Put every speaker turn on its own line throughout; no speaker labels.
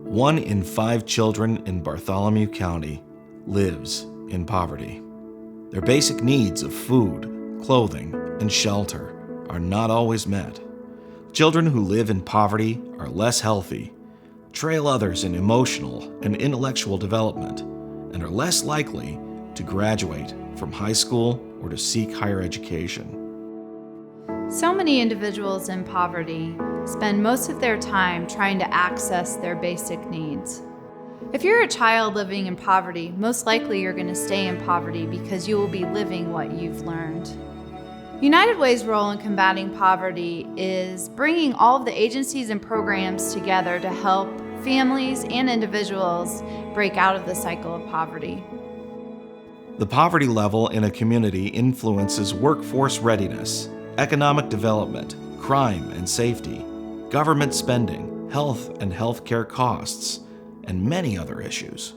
1 in 5 children in Bartholomew County lives in poverty. Their basic needs of food, clothing, and shelter are not always met. Children who live in poverty are less healthy, trail others in emotional and intellectual development, and are less likely to graduate from high school or to seek higher education.
So many individuals in poverty spend most of their time trying to access their basic needs. If you're a child living in poverty, most likely you're going to stay in poverty because you will be living what you've learned. United Way's role in combating poverty is bringing all of the agencies and programs together to help families and individuals break out of the cycle of poverty.
The poverty level in a community influences workforce readiness, economic development, crime and safety, government spending, health and healthcare costs, and many other issues.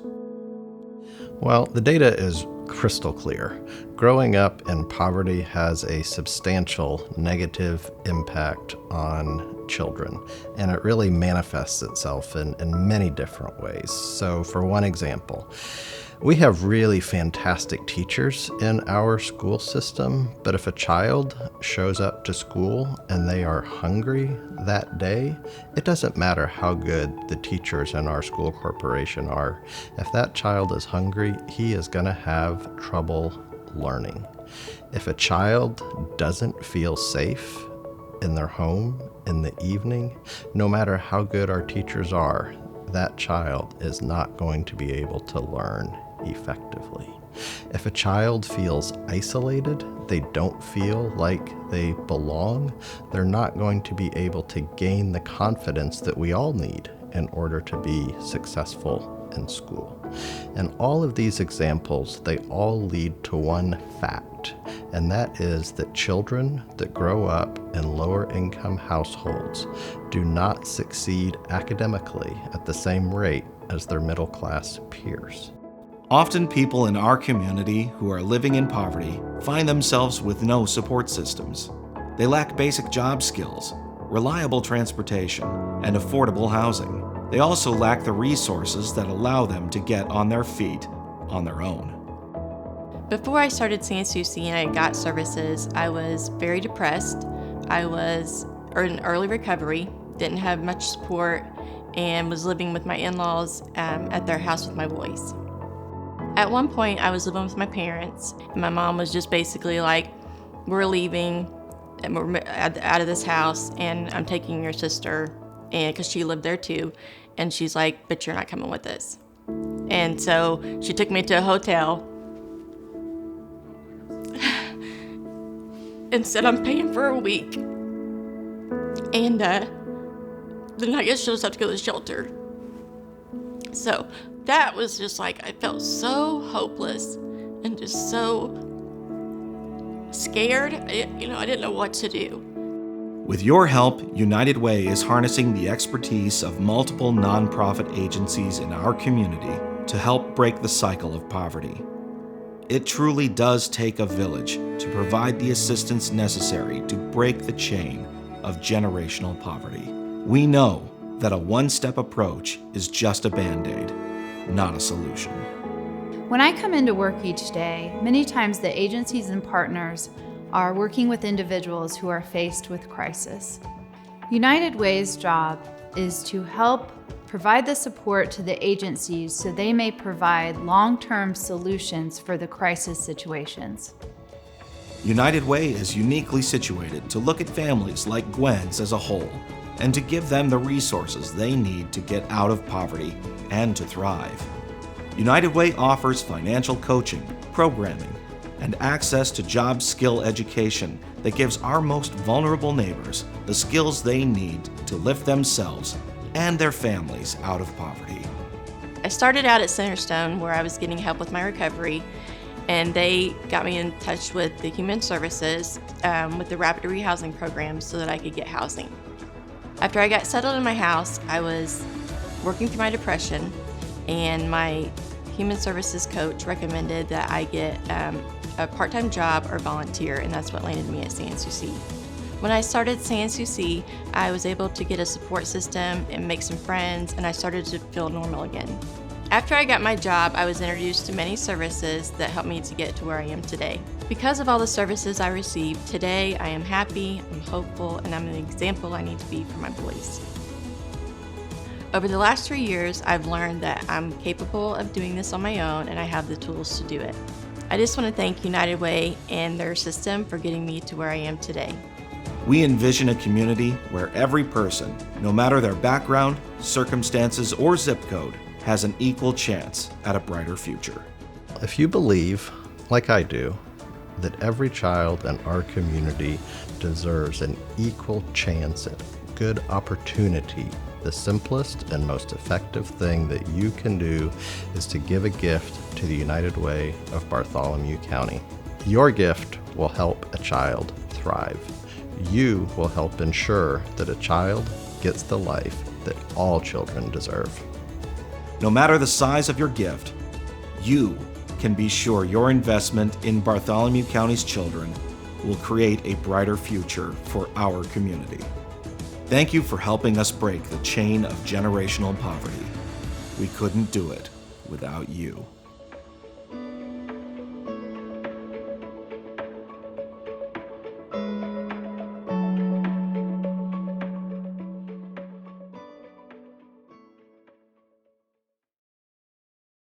Well, the data is crystal clear. Growing up in poverty has a substantial negative impact on children, and it really manifests itself in many different ways. So for one example, we have really fantastic teachers in our school system, but if a child shows up to school and they are hungry that day, it doesn't matter how good the teachers in our school corporation are. If that child is hungry, he is going to have trouble learning. If a child doesn't feel safe in their home in the evening, no matter how good our teachers are, that child is not going to be able to learn effectively. If a child feels isolated, they don't feel like they belong, they're not going to be able to gain the confidence that we all need in order to be successful in school. And all of these examples, they all lead to one fact, and that is that children that grow up in lower income households do not succeed academically at the same rate as their middle class peers.
Often people in our community who are living in poverty find themselves with no support systems. They lack basic job skills, reliable transportation, and affordable housing. They also lack the resources that allow them to get on their feet on their own.
Before I started San Souci and I got services, I was very depressed. I was in early recovery, didn't have much support, and was living with my in-laws at their house with my boys. At one point, I was living with my parents, and my mom was just basically like, we're leaving, and we're out of this house, and I'm taking your sister, and because she lived there too, and she's like, but you're not coming with us. And so she took me to a hotel and said, I'm paying for a week. And then I guess she'll just have to go to the shelter. So that was just like, I felt so hopeless and just so scared. I didn't know what to do.
With your help, United Way is harnessing the expertise of multiple nonprofit agencies in our community to help break the cycle of poverty. It truly does take a village to provide the assistance necessary to break the chain of generational poverty. We know that a one-step approach is just a Band-Aid, not a solution.
When I come into work each day, many times the agencies and partners are working with individuals who are faced with crisis. United Way's job is to help provide the support to the agencies so they may provide long-term solutions for the crisis situations.
United Way is uniquely situated to look at families like Gwen's as a whole and to give them the resources they need to get out of poverty and to thrive. United Way offers financial coaching, programming, and access to job skill education that gives our most vulnerable neighbors the skills they need to lift themselves and their families out of poverty.
I started out at Centerstone where I was getting help with my recovery, and they got me in touch with the Human Services with the Rapid Rehousing Program so that I could get housing. After I got settled in my house, I was working through my depression, and my Human Services coach recommended that I get a part-time job or volunteer, and that's what landed me at San Souci. When I started San Souci, I was able to get a support system and make some friends, and I started to feel normal again. After I got my job, I was introduced to many services that helped me to get to where I am today. Because of all the services I received, today I am happy, I'm hopeful, and I'm an example I need to be for my boys. Over the last 3 years, I've learned that I'm capable of doing this on my own, and I have the tools to do it. I just want to thank United Way and their system for getting me to where I am today.
We envision a community where every person, no matter their background, circumstances, or zip code, has an equal chance at a brighter future.
If you believe, like I do, that every child in our community deserves an equal chance at good opportunity, the simplest and most effective thing that you can do is to give a gift to the United Way of Bartholomew County. Your gift will help a child thrive. You will help ensure that a child gets the life that all children deserve.
No matter the size of your gift, you can be sure your investment in Bartholomew County's children will create a brighter future for our community. Thank you for helping us break the chain of generational poverty. We couldn't do it without you.